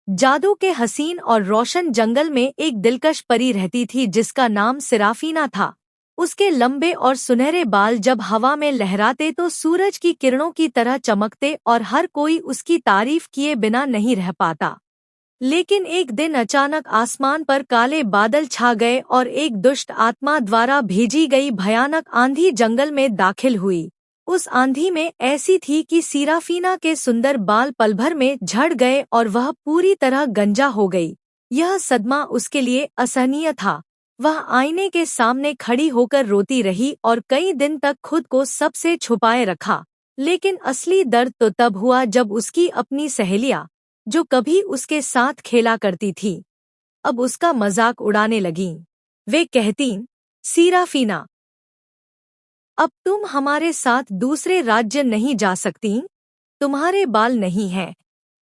जादू के हसीन और रोशन जंगल में एक दिलकश परी रहती थी जिसका नाम सिराफीना था। उसके लंबे और सुनहरे बाल जब हवा में लहराते तो सूरज की किरणों की तरह चमकते और हर कोई उसकी तारीफ किए बिना नहीं रह पाता। लेकिन एक दिन अचानक आसमान पर काले बादल छा गए और एक दुष्ट आत्मा द्वारा भेजी गई भयानक आंधी जंगल में दाखिल हुई। उस आंधी में ऐसी थी कि सीराफीना के सुंदर बाल पल भर में झड़ गए और वह पूरी तरह गंजा हो गई। यह सदमा उसके लिए असहनीय था। वह आईने के सामने खड़ी होकर रोती रही और कई दिन तक खुद को सबसे छुपाए रखा। लेकिन असली दर्द तो तब हुआ जब उसकी अपनी सहेलियां, जो कभी उसके साथ खेला करती थी, अब उसका मजाक उड़ाने लगीं। वे कहतीं, सीराफीना, अब तुम हमारे साथ दूसरे राज्य नहीं जा सकती। तुम्हारे बाल नहीं हैं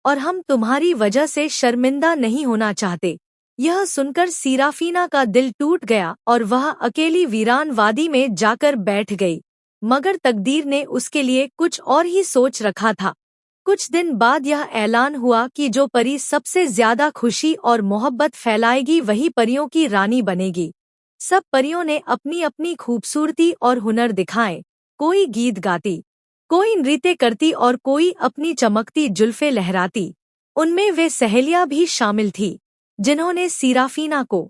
और हम तुम्हारी वजह से शर्मिंदा नहीं होना चाहते। यह सुनकर सीराफीना का दिल टूट गया और वह अकेली वीरान वादी में जाकर बैठ गई। मगर तकदीर ने उसके लिए कुछ और ही सोच रखा था। कुछ दिन बाद यह ऐलान हुआ कि जो परी सबसे ज्यादा खुशी और मोहब्बत फैलाएगी वही परियों की रानी बनेगी। सब परियों ने अपनी अपनी खूबसूरती और हुनर दिखाए। कोई गीत गाती, कोई नृत्य करती और कोई अपनी चमकती जुल्फें लहराती। उनमें वे सहेलियां भी शामिल थी जिन्होंने सीराफीना को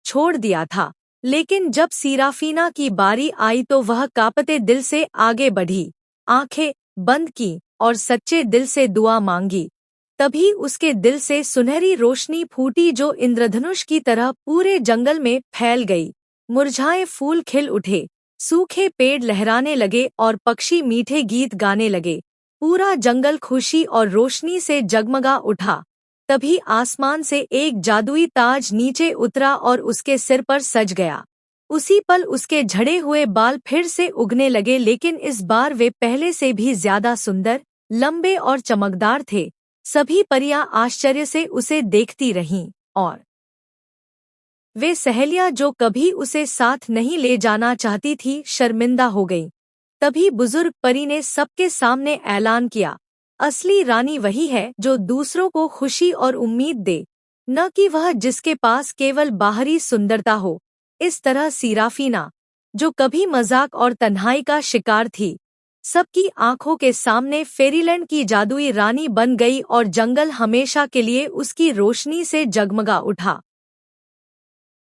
छोड़ दिया था। लेकिन जब सीराफीना की बारी आई तो वह कांपते दिल से आगे बढ़ी, आंखें बंद की और सच्चे दिल से दुआ मांगी। तभी उसके दिल से सुनहरी रोशनी फूटी जो इंद्रधनुष की तरह पूरे जंगल में फैल गई। मुरझाए फूल खिल उठे, सूखे पेड़ लहराने लगे और पक्षी मीठे गीत गाने लगे। पूरा जंगल खुशी और रोशनी से जगमगा उठा। तभी आसमान से एक जादुई ताज नीचे उतरा और उसके सिर पर सज गया। उसी पल उसके झड़े हुए बाल फिर से उगने लगे, लेकिन इस बार वे पहले से भी ज्यादा सुंदर, लंबे और चमकदार थे। सभी परियां आश्चर्य से उसे देखती रहीं और वे सहेलियां जो कभी उसे साथ नहीं ले जाना चाहती थी शर्मिंदा हो गईं। तभी बुजुर्ग परी ने सबके सामने ऐलान किया, असली रानी वही है जो दूसरों को खुशी और उम्मीद दे, न कि वह जिसके पास केवल बाहरी सुंदरता हो। इस तरह सीराफीना, जो कभी मजाक और तन्हाई का शिकार थी, सबकी आंखों के सामने फेरीलैंड की जादुई रानी बन गई और जंगल हमेशा के लिए उसकी रोशनी से जगमगा उठा।